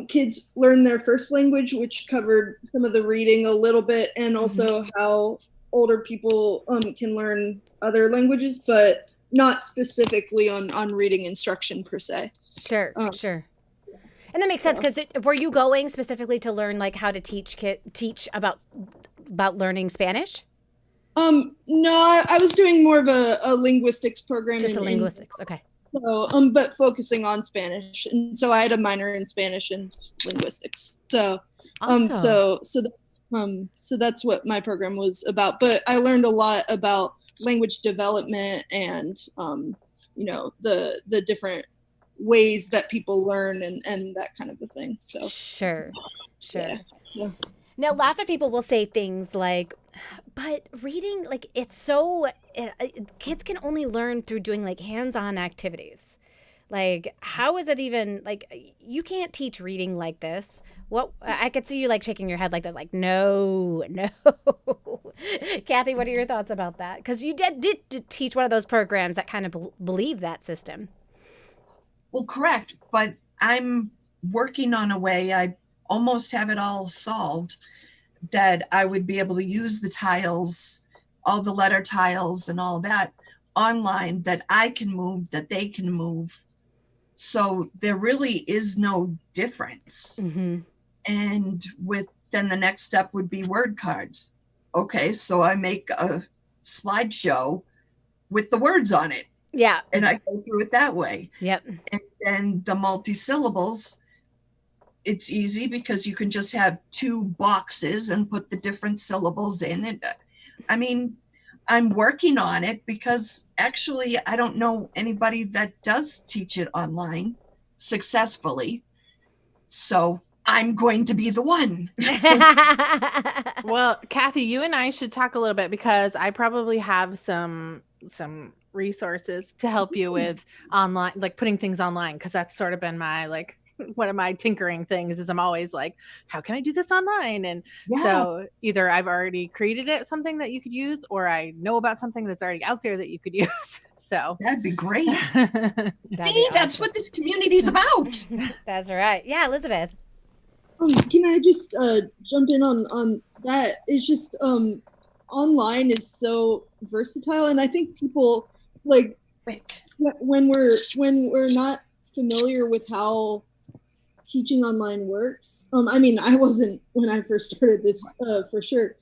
kids learn their first language, which covered some of the reading a little bit, and also how older people can learn other languages, but not specifically on reading instruction per se. Sure, sure. And that makes sense because were you going specifically to learn like how to teach about learning Spanish? No, I was doing more of a linguistics program. Just a linguistics, okay. So, but focusing on Spanish, and so I had a minor in Spanish and linguistics. So, Awesome. So that's what my program was about. But I learned a lot about language development and, the different ways that people learn and that kind of a thing. So sure. Yeah. Now, lots of people will say things like, but reading, like, it's so, kids can only learn through doing like hands-on activities. Like, how is it even, like, you can't teach reading like this. What, I could see you like shaking your head like this, like, no. Kathy, what are your thoughts about that? Because you did teach one of those programs that kind of believe that system. Well, correct. But I'm working on a way, I almost have it all solved, that I would be able to use the tiles, all the letter tiles and all that online that I can move, that they can move. So there really is no difference. And then the next step would be word cards. Okay, so I make a slideshow with the words on it. Yeah. And I go through it that way. Yep. And then the multi-syllables, it's easy because you can just have 2 boxes and put the different syllables in it. I mean, I'm working on it because actually I don't know anybody that does teach it online successfully. So I'm going to be the one. Well, Kathy, you and I should talk a little bit because I probably have some resources to help you with online, like putting things online, because that's sort of been my like one of my tinkering things is I'm always like, how can I do this online? And so either I've already created something that you could use, or I know about something that's already out there that you could use. So that'd be great. That'd See, that's what this community is about. That's right. Yeah, Elizabeth. Can I just jump in on that? It's just online is so versatile, and I think people like when we're not familiar with how teaching online works. I mean, I wasn't when I first started this for sure.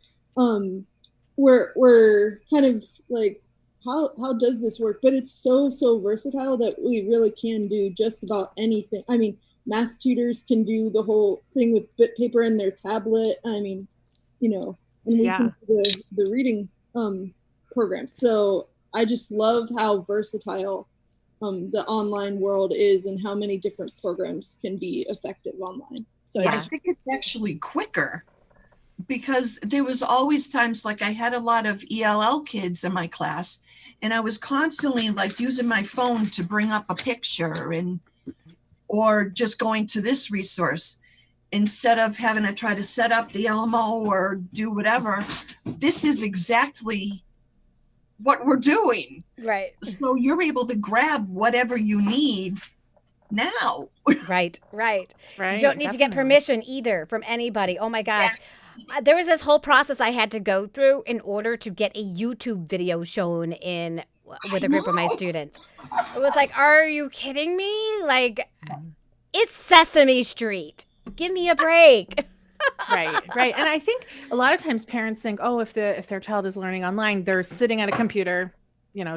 We're kind of like, how does this work? But it's so versatile that we really can do just about anything. I mean, math tutors can do the whole thing with bit paper and their tablet. I mean, and we can do the reading program. So I just love how versatile the online world is and how many different programs can be effective online. So I think it's actually quicker because there was always times like I had a lot of ELL kids in my class and I was constantly like using my phone to bring up a picture or just going to this resource instead of having to try to set up the Elmo or do whatever. This is exactly what we're doing. Right. So you're able to grab whatever you need now. Right. You don't need to get permission either from anybody. Oh my gosh. Yeah. There was this whole process I had to go through in order to get a YouTube video shown in with a group of my students. It was like, are you kidding me? Like, it's Sesame Street. Give me a break. Right. And I think a lot of times parents think, oh, if their child is learning online, they're sitting at a computer,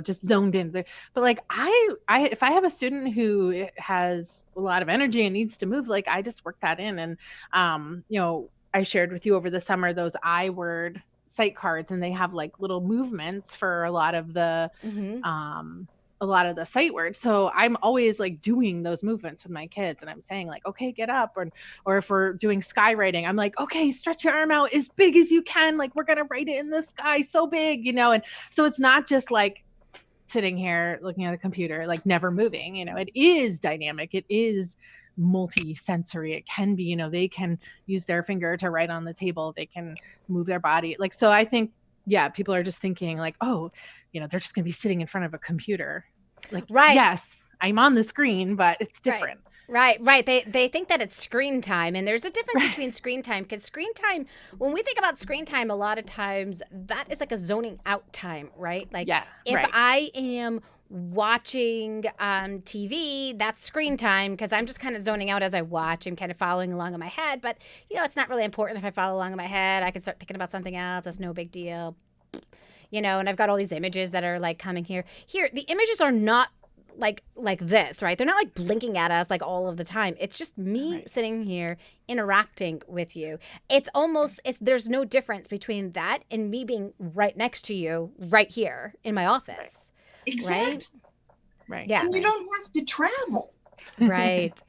just zoned in. But like if I have a student who has a lot of energy and needs to move, like I just work that in. And I shared with you over the summer those iWord sight cards, and they have like little movements for a lot of the sight words. So I'm always like doing those movements with my kids, and I'm saying like, okay, get up, or if we're doing skywriting, I'm like, okay, stretch your arm out as big as you can, like we're gonna write it in the sky so big, and so it's not just like sitting here looking at a computer like never moving. It is dynamic, it is multi-sensory. It can be, they can use their finger to write on the table, they can move their body, like, so I think yeah, people are just thinking like, oh, they're just going to be sitting in front of a computer. Like, Right. yes, I'm on the screen, but it's Right. different. Right. They think that it's screen time, and there's a difference Right. between screen time, because screen time, when we think about screen time, a lot of times that is like a zoning out time, right? Like Yeah, if right. I am watching TV, that's screen time because I'm just kind of zoning out as I watch and kind of following along in my head. But it's not really important if I follow along in my head. I can start thinking about something else. That's no big deal. And I've got all these images that are like coming here. Here, the images are not like this, right? They're not like blinking at us like all of the time. It's just me Right. sitting here interacting with you. There's no difference between that and me being right next to you right here in my office. Exactly. Right. Yeah. And you don't have to travel. Right. And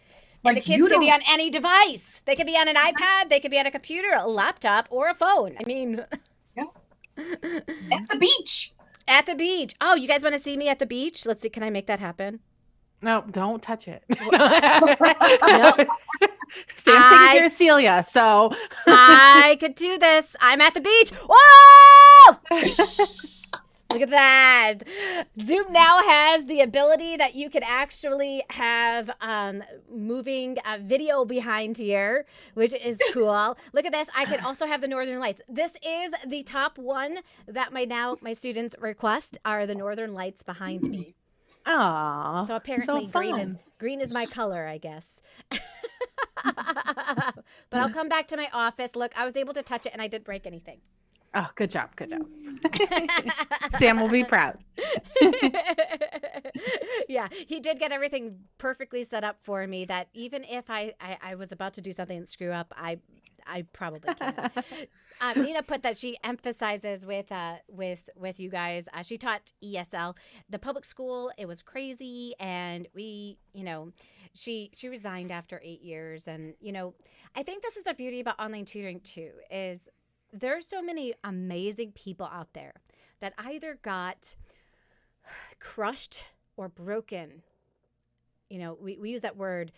Like the kids you can be don't. on any device. They could be on an iPad, they could be on a computer, a laptop, or a phone. I mean, Yeah. At the beach. at the beach. Oh, you guys want to see me at the beach? Let's see. Can I make that happen? No, don't touch it. No. Sam's taking care of Celia, so I could do this. I'm at the beach. Whoa! Look at that. Zoom now has the ability that you could actually have moving video behind here, which is cool. Look at this. I could also have the Northern Lights. This is the top one that my students request are the Northern Lights behind me. Aw, So apparently fun. green is my color, I guess. But I'll come back to my office. Look, I was able to touch it and I didn't break anything. Oh, good job. Sam will be proud. Yeah, he did get everything perfectly set up for me that even if I was about to do something and screw up, I probably can't. Nina put that she emphasizes with you guys. She taught ESL, the public school. It was crazy, and we, she resigned after 8 years, and I think this is the beauty about online tutoring too. Is there's so many amazing people out there that either got crushed or broken. We use that word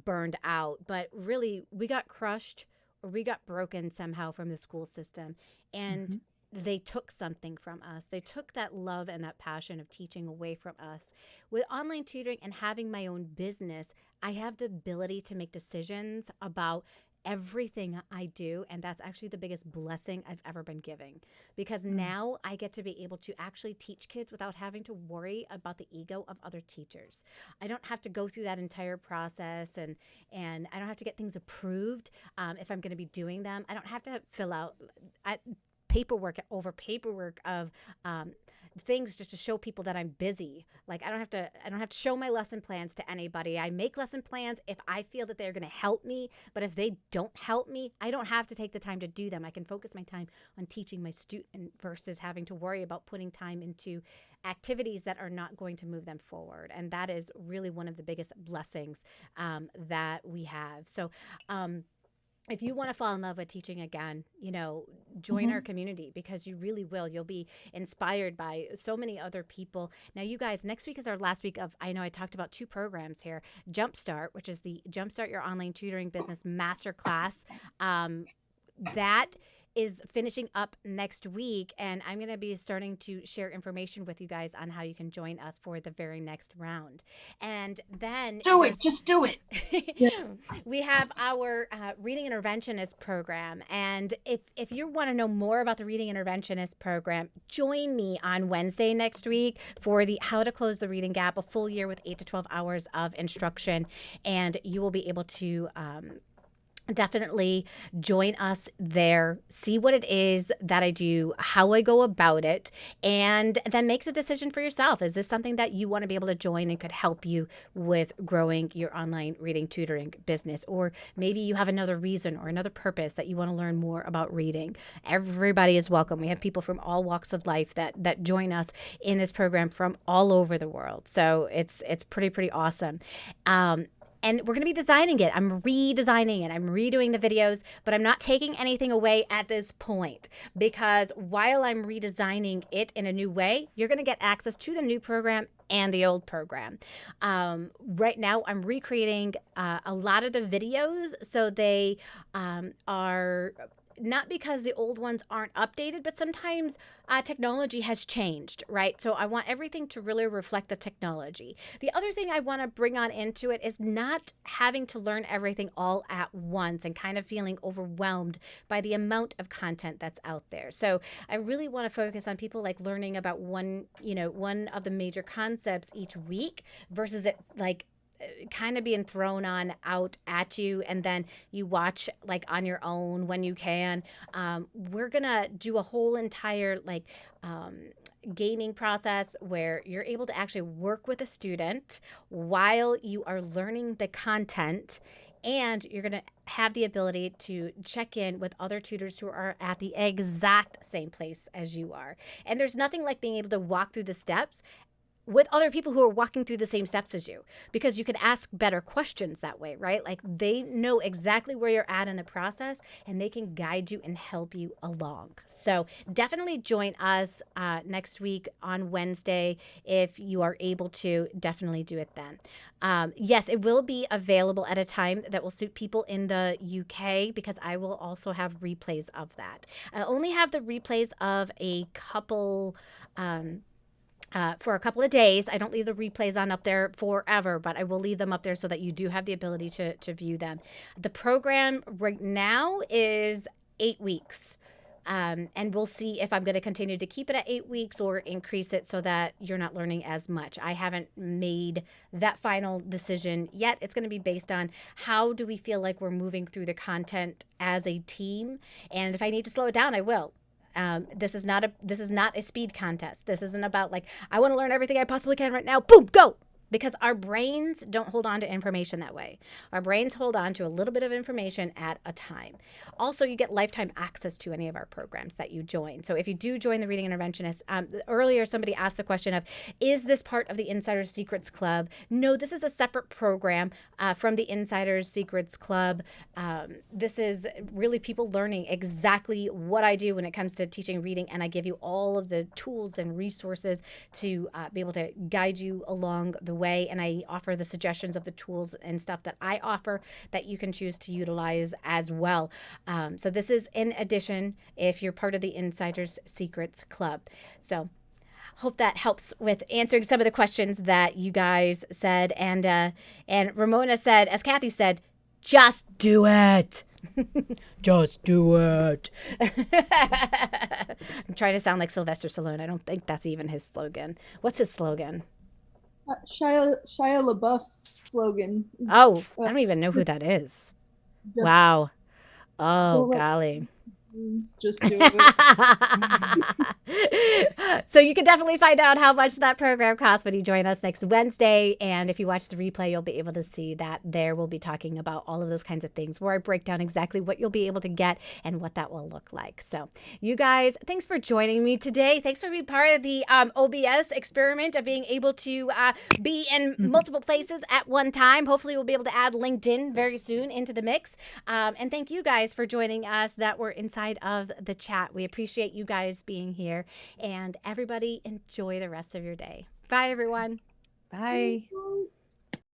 burned out, but really we got crushed or we got broken somehow from the school system. And they took something from us. They took that love and that passion of teaching away from us. With online tutoring and having my own business, I have the ability to make decisions about everything I do, and that's actually the biggest blessing I've ever been given, because now I get to be able to actually teach kids without having to worry about the ego of other teachers. I don't have to go through that entire process, and I don't have to get things approved if I'm going to be doing them. I don't have to fill out paperwork of things just to show people that I'm busy. Like I don't have to show my lesson plans to anybody. I make lesson plans if I feel that they're going to help me, but if they don't help me, I don't have to take the time to do them. I can focus my time on teaching my student versus having to worry about putting time into activities that are not going to move them forward. And that is really one of the biggest blessings that we have. So if you want to fall in love with teaching again, join our community, because you really will. You'll be inspired by so many other people. Now, you guys, next week is our last week of, I know I talked about 2 programs here. Jumpstart, which is the Jumpstart Your Online Tutoring Business Masterclass. That is finishing up next week, and I'm going to be starting to share information with you guys on how you can join us for the very next round. And then Just do it. we have our Reading Interventionist program, and if you want to know more about the Reading Interventionist program, join me on Wednesday next week for the How to Close the Reading Gap, a full year with 8 to 12 hours of instruction, and you will be able to definitely join us there, see what it is that I do, how I go about it, and then make the decision for yourself. Is this something that you want to be able to join and could help you with growing your online reading tutoring business? Or maybe you have another reason or another purpose that you want to learn more about reading. Everybody is welcome. We have people from all walks of life that join us in this program from all over the world. So it's pretty awesome. And we're going to be designing it. I'm redesigning it. I'm redoing the videos, but I'm not taking anything away at this point, because while I'm redesigning it in a new way, you're going to get access to the new program and the old program. Right now, I'm recreating a lot of the videos so they are not because the old ones aren't updated, but sometimes technology has changed, right? So I want everything to really reflect the technology. The other thing I want to bring on into it is not having to learn everything all at once and kind of feeling overwhelmed by the amount of content that's out there. So I really want to focus on people like learning about one of the major concepts each week versus it like kind of being thrown on out at you and then you watch like on your own when you can. We're gonna do a whole entire gaming process where you're able to actually work with a student while you are learning the content, and you're going to have the ability to check in with other tutors who are at the exact same place as you are. And there's nothing like being able to walk through the steps with other people who are walking through the same steps as you, because you can ask better questions that way, right? Like they know exactly where you're at in the process and they can guide you and help you along. So definitely join us next week on Wednesday. If you are able to, definitely do it then. Yes, it will be available at a time that will suit people in the UK, because I will also have replays of that. I only have the replays of a couple for a couple of days. I don't leave the replays on up there forever, but I will leave them up there so that you do have the ability to view them. The program right now is 8 weeks. And we'll see if I'm going to continue to keep it at 8 weeks or increase it so that you're not learning as much. I haven't made that final decision yet. It's going to be based on how do we feel like we're moving through the content as a team. And if I need to slow it down, I will. This is not a speed contest. This isn't about like, I want to learn everything I possibly can right now. Boom, go. Because our brains don't hold on to information that way. Our brains hold on to a little bit of information at a time. Also, you get lifetime access to any of our programs that you join. So if you do join the Reading Interventionist, earlier somebody asked the question of, is this part of the Insider Secrets Club? No, this is a separate program from the Insider Secrets Club. This is really people learning exactly what I do when it comes to teaching reading, and I give you all of the tools and resources to be able to guide you along the way, and I offer the suggestions of the tools and stuff that I offer that you can choose to utilize as well. So this is in addition if you're part of the Insider's Secrets Club. So hope that helps with answering some of the questions that you guys said. And Ramona said, as Kathy said, just do it. Just do it. I'm trying to sound like Sylvester Stallone. I don't think that's even his slogan. What's his slogan? Shia LaBeouf's slogan. Oh, I don't even know who that is. Wow. Oh, golly. Just do it. So you can definitely find out how much that program costs when you join us next Wednesday. And if you watch the replay, you'll be able to see that there we'll be talking about all of those kinds of things where I break down exactly what you'll be able to get and what that will look like. So you guys, thanks for joining me today. Thanks for being part of the OBS experiment of being able to be in multiple places at one time. Hopefully we'll be able to add LinkedIn very soon into the mix. And thank you guys for joining us that were inside of the chat. We appreciate you guys being here, and everybody enjoy the rest of your day. Bye, everyone. Bye.